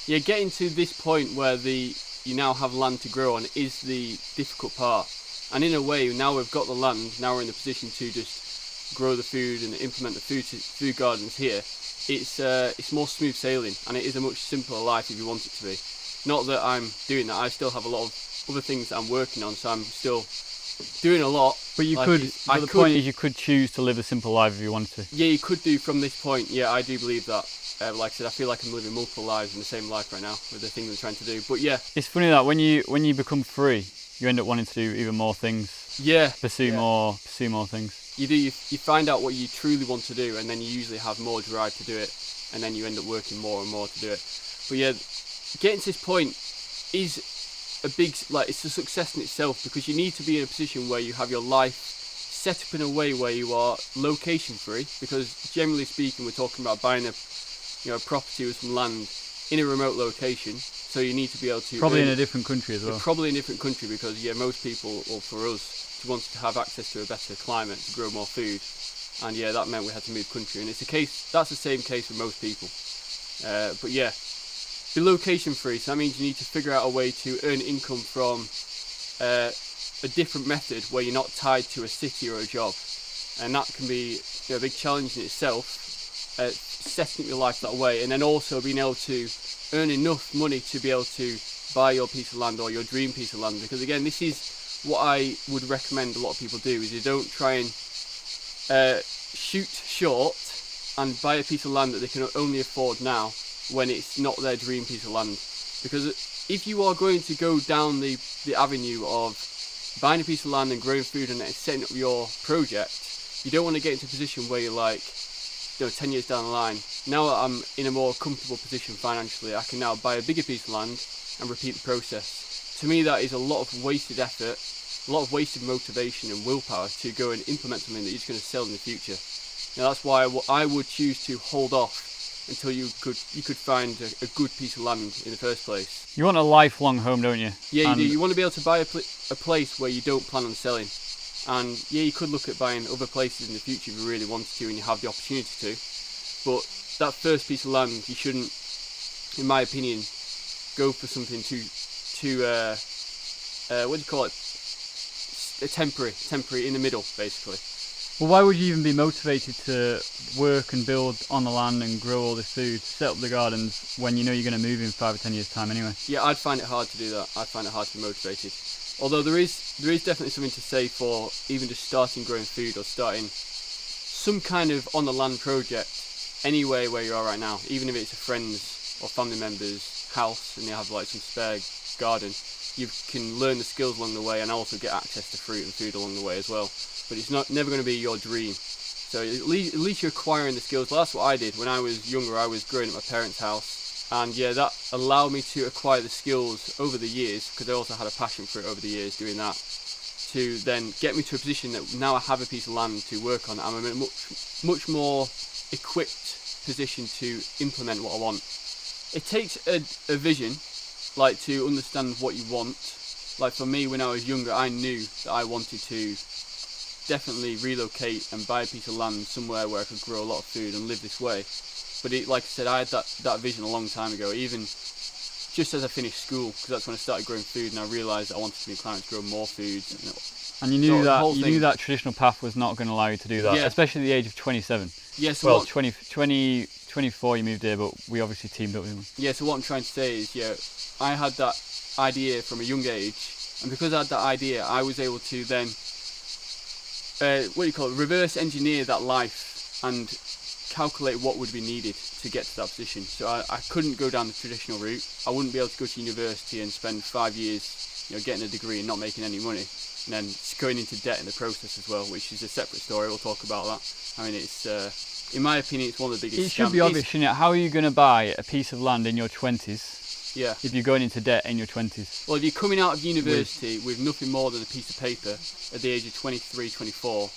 Yeah, getting to this point where you now have land to grow on is the difficult part. And in a way, now we've got the land, now we're in the position to just grow the food and implement the food gardens here. It's more smooth sailing, and it is a much simpler life if you want it to be. Not that I'm doing that, I still have a lot of other things that I'm working on, so I'm still doing a lot. But you could, but the point is you could choose to live a simple life if you wanted to. Yeah, you could do from this point. Yeah, I do believe that. Like I said, I feel like I'm living multiple lives in the same life right now with the things I'm trying to do. But yeah, it's funny that when you become free, you end up wanting to do even more things. Yeah, pursue more things. You do. You find out what you truly want to do, and then you usually have more drive to do it, and then you end up working more and more to do it. But yeah, getting to this point is a big, it's a success in itself, because you need to be in a position where you have your life set up in a way where you are location free, because generally speaking we're talking about buying a property with some land in a remote location, so you need to be able to probably in a different country as well. Probably in a different country, because most people, or for us, want to have access to a better climate to grow more food, and that meant we had to move country, and that's the same case for most people. But yeah, be location free, so that means you need to figure out a way to earn income from a different method where you're not tied to a city or a job, and that can be a big challenge in itself, setting up your life that way, and then also being able to earn enough money to be able to buy your piece of land or your dream piece of land. Because again, this is what I would recommend a lot of people do, is you don't try and shoot short and buy a piece of land that they can only afford now when it's not their dream piece of land. Because if you are going to go down the avenue of buying a piece of land and growing food and setting up your project, you don't want to get into a position where you're like, 10 years down the line, now that I'm in a more comfortable position financially, I can now buy a bigger piece of land and repeat the process. To me, that is a lot of wasted effort, a lot of wasted motivation and willpower to go and implement something that you're just going to sell in the future. Now that's why I would choose to hold off until you could find a good piece of land in the first place. You want a lifelong home, don't you? Yeah, you do. You want to be able to buy a place where you don't plan on selling. And yeah, you could look at buying other places in the future if you really wanted to and you have the opportunity to. But that first piece of land, you shouldn't, in my opinion, go for something too what do you call it? Temporary in the middle, basically. Well, why would you even be motivated to work and build on the land and grow all this food, set up the gardens, when you know you're going to move in 5 or 10 years' time anyway? Yeah, I'd find it hard to do that. I'd find it hard to be motivated. Although there is definitely something to say for even just starting growing food or starting some kind of on the land project anywhere where you are right now, even if it's a friend's or family member's house and they have some spare garden. You can learn the skills along the way and also get access to fruit and food along the way as well. But it's never going to be your dream. So at least you're acquiring the skills. Well, that's what I did when I was younger. I was growing up at my parents' house. And yeah, that allowed me to acquire the skills over the years, because I also had a passion for it over the years doing that, to then get me to a position that now I have a piece of land to work on. I'm in a much more equipped position to implement what I want. It takes a vision, to understand what you want. For me, when I was younger, I knew that I wanted to definitely relocate and buy a piece of land somewhere where I could grow a lot of food and live this way. But like I said, I had that vision a long time ago, even just as I finished school, because that's when I started growing food and I realised that I wanted to be inclined to grow more food. And you knew that traditional path was not going to allow you to do that, especially at the age of 27. Yeah, so 24 you moved here, but we obviously teamed up with them. Yeah, so what I'm trying to say is, I had that idea from a young age, and because I had that idea, I was able to then, reverse engineer that life and calculate what would be needed to get to that position. So I couldn't go down the traditional route. I wouldn't be able to go to university and spend 5 years getting a degree and not making any money, and then going into debt in the process as well, which is a separate story. We'll talk about that. I mean, it's in my opinion, it's one of the biggest It should be obvious, shouldn't it? How are you going to buy a piece of land in your 20s if you're going into debt in your 20s? Well, if you're coming out of university with nothing more than a piece of paper at the age of 23, 24,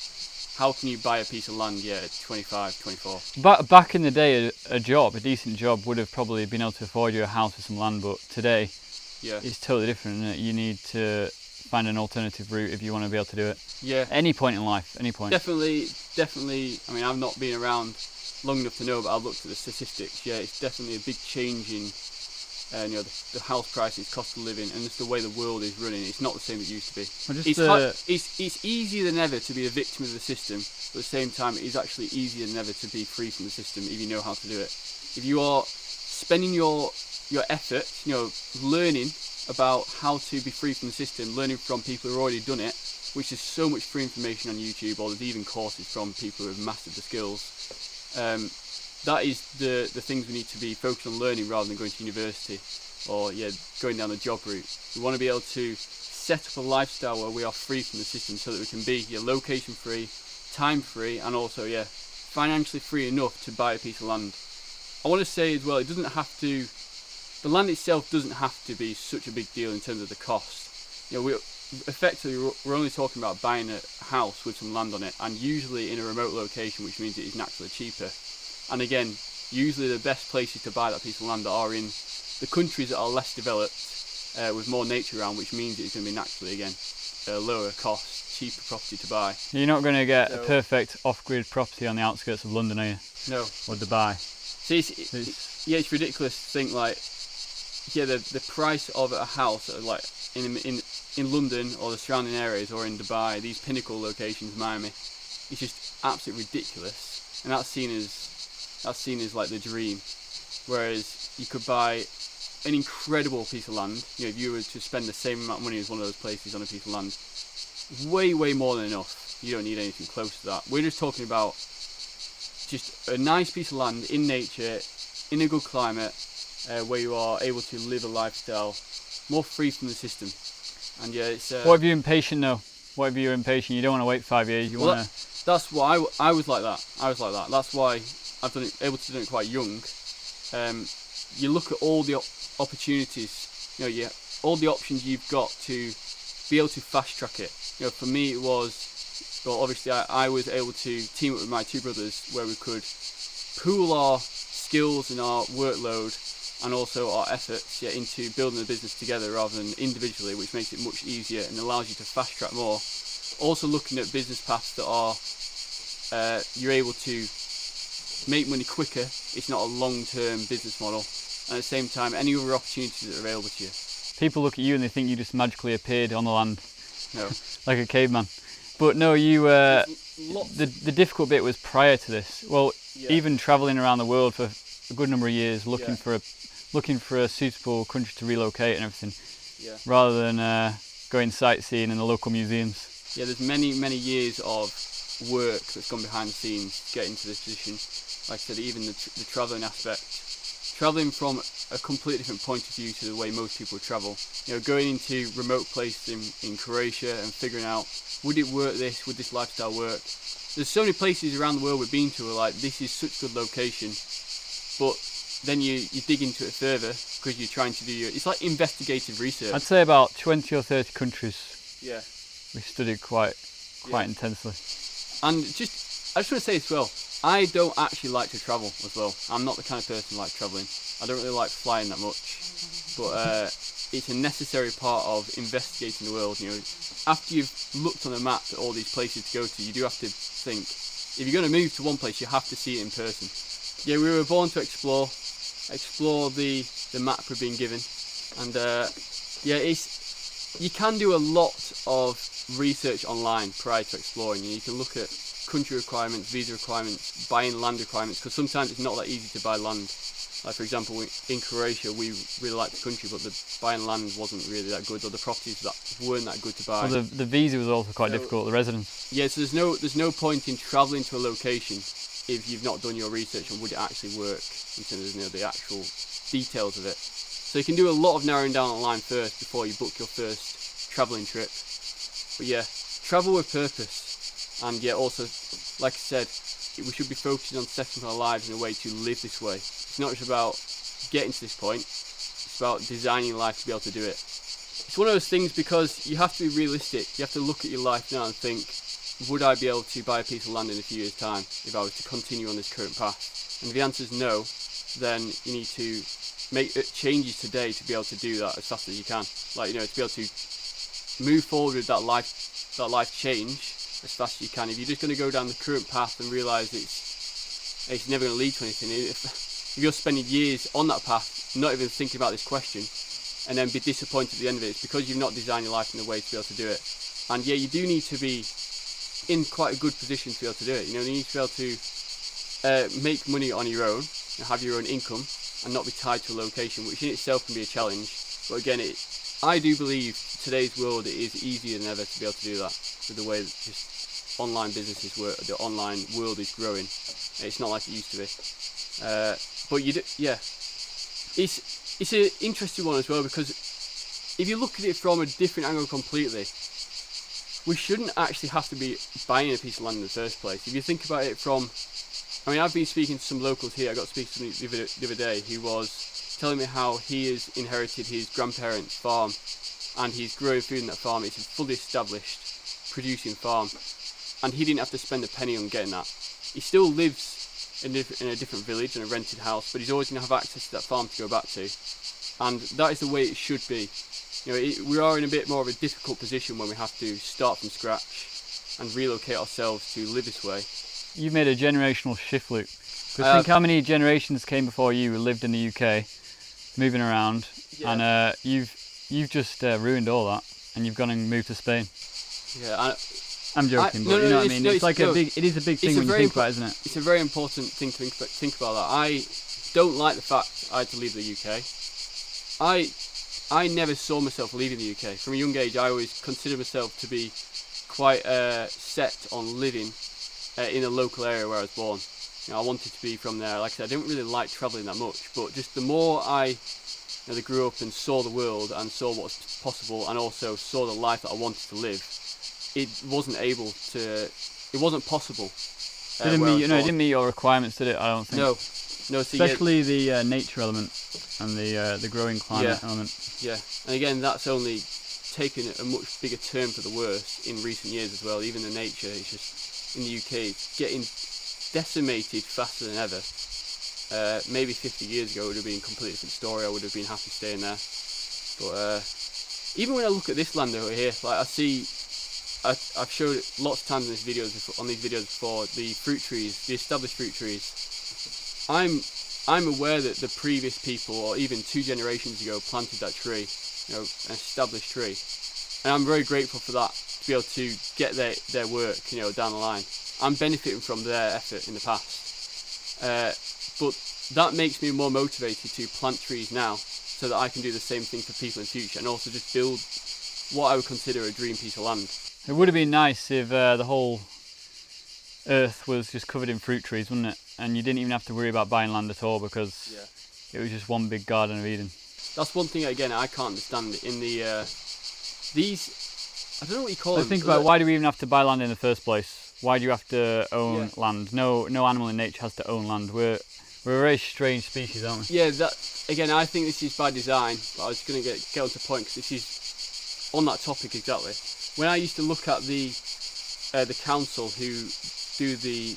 how can you buy a piece of land at 25, 24? Back in the day, a decent job, would have probably been able to afford you a house with some land, but today it's totally different, isn't it? You need to find an alternative route if you want to be able to do it. Yeah. Any point in life, any point. Definitely. I mean, I've not been around long enough to know, but I've looked at the statistics. Yeah, it's definitely a big change in and the house prices, cost of living, and just the way the world is running. It's not the same as it used to be. It's easier than ever to be a victim of the system, but at the same time, it is actually easier than ever to be free from the system if you know how to do it. If you are spending your effort, learning about how to be free from the system, learning from people who have already done it, which is so much free information on YouTube, or there's even courses from people who have mastered the skills. That is the things we need to be focused on learning rather than going to university or going down the job route. We want to be able to set up a lifestyle where we are free from the system, so that we can be location free, time free, and also financially free enough to buy a piece of land. I want to say as well, the land itself doesn't have to be such a big deal in terms of the cost. We're only talking about buying a house with some land on it, and usually in a remote location, which means it is naturally cheaper. And again, usually the best places to buy that piece of land are in the countries that are less developed, with more nature around, which means it's going to be naturally, again, a lower cost, cheaper property to buy. You're not going to get a perfect off-grid property on the outskirts of London, are you? No. Or Dubai. See, it's ridiculous to think the price of a house in London or the surrounding areas, or in Dubai, these pinnacle locations, Miami, it's just absolutely ridiculous, and that's seen as like the dream. Whereas you could buy an incredible piece of land, if you were to spend the same amount of money as one of those places on a piece of land, way more than enough. You don't need anything close to that. We're just talking about just a nice piece of land in nature, in a good climate, where you are able to live a lifestyle more free from the system. And it's what if you're impatient though? What if you're impatient? You don't want to wait 5 years. That's why I was like that. That's why I've able to do it quite young. You look at all the opportunities, all the options you've got to be able to fast track it. For me it was, obviously I was able to team up with my two brothers, where we could pool our skills and our workload and also our efforts into building the business together rather than individually, which makes it much easier and allows you to fast track more. Also looking at business paths that are you're able to make money quicker. It's not a long-term business model, and at the same time any other opportunities that are available to you. People look at you and they think you just magically appeared on the land. No. Like a caveman. But no, you the difficult bit was prior to this. Well, even travelling around the world for a good number of years, looking for a suitable country to relocate and everything, rather than going sightseeing in the local museums. There's many years of work that's gone behind the scenes getting to this position. Like I said, even the travelling aspect, travelling from a completely different point of view to the way most people travel. Going into remote places in Croatia and figuring out, would it work would this lifestyle work? There's so many places around the world we've been to where like, this is such a good location, but then you dig into it further because you're trying to do it's like investigative research. I'd say about 20 or 30 countries. Yeah. We studied quite intensely. And I just want to say as well, I don't actually like to travel as well. I'm not the kind of person who likes travelling. I don't really like flying that much, but it's a necessary part of investigating the world. After you've looked on a map at all these places to go to, you do have to think, if you're going to move to one place, you have to see it in person. We were born to explore the map we've been given, and you can do a lot of research online prior to exploring. You can look at country requirements, visa requirements, buying land requirements, because sometimes it's not that easy to buy land. Like for example, in Croatia, we really liked the country, but the buying land wasn't really that good, or the properties that weren't that good to buy. Well, the visa was also quite difficult, the residence. So there's no point in travelling to a location if you've not done your research on would it actually work in terms of the actual details of it. So you can do a lot of narrowing down online first before you book your first travelling trip. But travel with purpose, and also, like I said, we should be focusing on setting our lives in a way to live this way. It's not just about getting to this point, it's about designing life to be able to do it. It's one of those things because you have to be realistic. You have to look at your life now and think, would I be able to buy a piece of land in a few years' time if I was to continue on this current path? And if the answer is no, then you need to make changes today to be able to do that as fast as you can. To be able to move forward with that life change as fast as you can. If you're just going to go down the current path and realise it's never going to lead to anything, if you're spending years on that path not even thinking about this question, and then be disappointed at the end of it. It's because you've not designed your life in a way to be able to do it. And yeah, you do need to be in quite a good position to be able to do it. You know, you need to be able to make money on your own, have your own income, and not be tied to a location, which in itself can be a challenge. But again, I do believe today's world it is easier than ever to be able to do that with the way that just online businesses work. The online world is growing. It's not like it used to be. But it's an interesting one as well, because if you look at it from a different angle completely, we shouldn't actually have to be buying a piece of land in the first place. If you think about it from, I mean, I've been speaking to some locals here. I got to speak to somebody the other day who was telling me how he has inherited his grandparents' farm, and he's growing food in that farm. It's a fully established producing farm, and he didn't have to spend a penny on getting that. He still lives in a different village in a rented house, but he's always going to have access to that farm to go back to, and that is the way it should be. You know, we are in a bit more of a difficult position when we have to start from scratch and relocate ourselves to live this way. You've made a generational shift, Luke. Think how many generations came before you who lived in the UK, moving around, and you've just ruined all that, and you've gone and moved to Spain. Yeah, I'm joking, but you know what I mean. It is a big thing when you think about it, isn't it? It's a very important thing to think about that. I don't like the fact I had to leave the UK. I never saw myself leaving the UK. From a young age, I always considered myself to be quite set on living in a local area where I was born. You know, I wanted to be from there. Like I said, I didn't really like travelling that much, but just the more I grew up and saw the world and saw what was possible, and also saw the life that I wanted to live, it wasn't possible. It didn't meet your requirements, did it? I don't think. No. Especially the nature element and the growing climate element. Yeah, and again, that's only taken a much bigger turn for the worse in recent years as well. Even the nature, it's just in the UK, it's getting decimated faster than ever. Maybe 50 years ago it would have been a completely different story. I would have been happy staying there. But even when I look at this land over here, like I've showed it lots of times on these videos before, the fruit trees, the established fruit trees. I'm aware that the previous people, or even 2 generations ago, planted that tree, an established tree, and I'm very grateful for that, to be able to get their work, down the line. I'm benefiting from their effort in the past, but that makes me more motivated to plant trees now, so that I can do the same thing for people in the future, and also just build what I would consider a dream piece of land. It would have been nice if the whole earth was just covered in fruit trees, wouldn't it? And you didn't even have to worry about buying land at all, because it was just one big Garden of Eden. That's one thing, again, I can't understand. In these, I don't know what you call them. Think about why do we even have to buy land in the first place? Why do you have to own land? No animal in nature has to own land. We're a very strange species, aren't we? Yeah, again, I think this is by design, but I was going to get on to the point, because this is on that topic exactly. When I used to look at the council who do the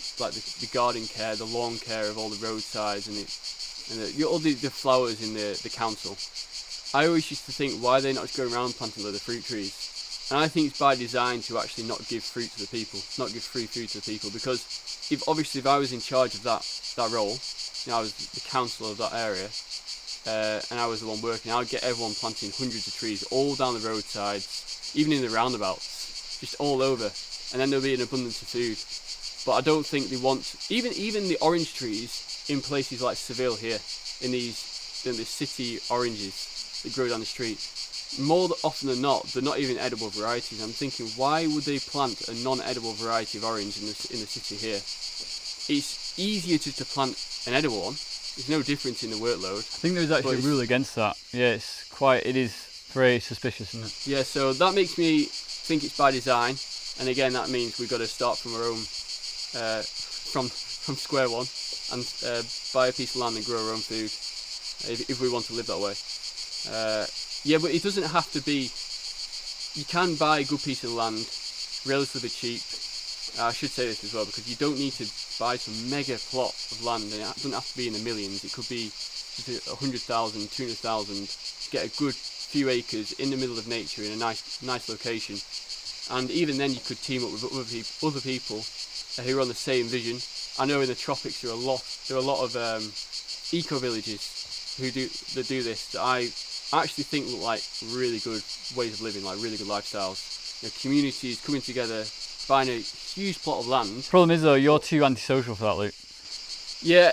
garden care, the lawn care of all the roadsides and all the flowers in the council, I always used to think, why are they not just going around planting a load of fruit trees? And I think it's by design to actually not give fruit to the people, not give free food to the people, because if I was in charge of that role, I was the councillor of that area, and I was the one working, I would get everyone planting hundreds of trees all down the roadsides, even in the roundabouts, just all over, and then there'll be an abundance of food. But I don't think they want even the orange trees in places like Seville here, in the city oranges that grow down the street. More often than not, they're not even edible varieties. I'm thinking, why would they plant a non-edible variety of orange in the city here? It's easier to plant an edible one. There's no difference in the workload. I think there's actually a rule against that. Yeah, it is very suspicious, isn't it? Yeah, so that makes me think it's by design, and again, that means we've got to start from our own. From square one, and buy a piece of land and grow our own food if we want to live that way. But it doesn't have to be. You can buy a good piece of land relatively cheap. I should say this as well, because you don't need to buy some mega plot of land, and it doesn't have to be in the millions. It could be 100,000, 200,000. Get a good few acres in the middle of nature in a nice location, and even then you could team up with other people who are on the same vision. I know in the tropics there are a lot of eco villages who do this that I actually think look like really good ways of living, like really good lifestyles. Communities coming together, buying a huge plot of land. Problem is though, you're too antisocial for that, Luke. Yeah,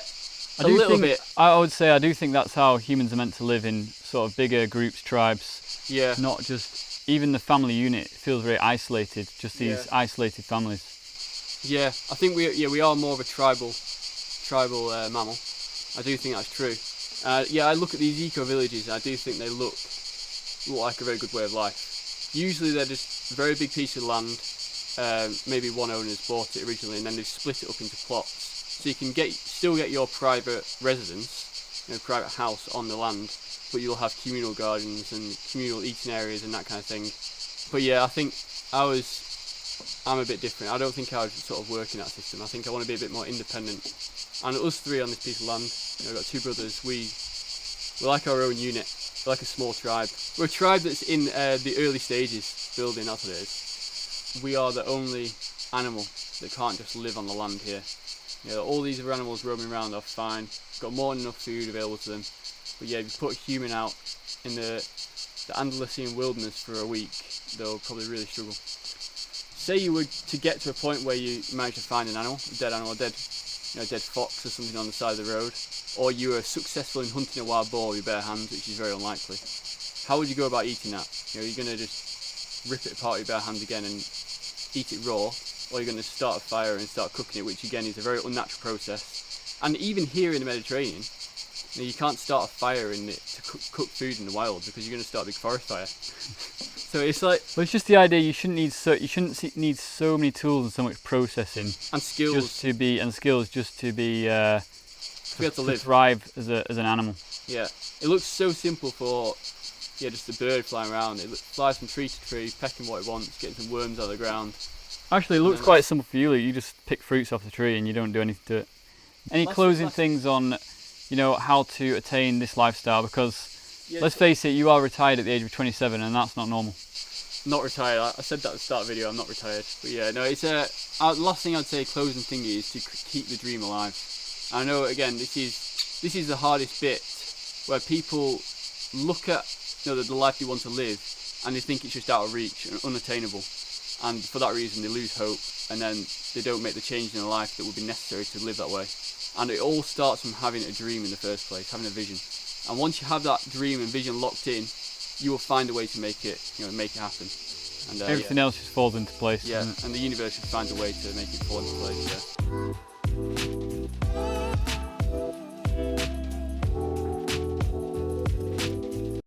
a little bit. I would say I do think that's how humans are meant to live, in sort of bigger groups, tribes. Yeah. Not just, even the family unit feels very isolated, just these isolated families. Yeah, I think we are more of a tribal mammal. I do think that's true. I look at these eco villages and I do think they look like a very good way of life. Usually they're just a very big piece of land. Maybe one owner's bought it originally and then they've split it up into plots, so you can still get your private residence, private house on the land, but you'll have communal gardens and communal eating areas and that kind of thing. But yeah, I think I'm a bit different. I don't think I would sort of work in that system. I think I want to be a bit more independent. And us three on this piece of land, I've got two brothers, we're like our own unit. We're like a small tribe. We're a tribe that's in the early stages building, that's what it is. We are the only animal that can't just live on the land here. All these other animals roaming around are fine, got more than enough food available to them. But yeah, if you put a human out in the Andalusian wilderness for a week, they'll probably really struggle. Say you were to get to a point where you managed to find an animal, a dead dead fox or something on the side of the road, or you were successful in hunting a wild boar with your bare hands, which is very unlikely. How would you go about eating that? You're going to just rip it apart with your bare hands again and eat it raw, or you're going to start a fire and start cooking it, which again is a very unnatural process. And even here in the Mediterranean, you can't start a fire in it to cook food in the wild because you're going to start a big forest fire. So it's like, well, it's just the idea you shouldn't need so many tools and so much processing and skills just to be to be able to live, thrive as an animal. Yeah, it looks so simple for just a bird flying around. It flies from tree to tree, pecking what it wants, getting some worms out of the ground. Actually, it looks quite simple for you. You just pick fruits off the tree and you don't do anything to it. Any closing things on how to attain this lifestyle? Because let's face it, you are retired at the age of 27 and that's not normal. Not retired. I said that at the start of the video, I'm not retired. But yeah, no, it's the last thing I'd say, closing thing, is to keep the dream alive. I know, again, this is the hardest bit, where people look at the life they want to live and they think it's just out of reach and unattainable, and for that reason they lose hope, and then they don't make the change in their life that would be necessary to live that way. And it all starts from having a dream in the first place, having a vision. And once you have that dream and vision locked in, you will find a way to make it happen. And everything else just falls into place. Yeah, and the universe just finds a way to make it fall into place. Yeah.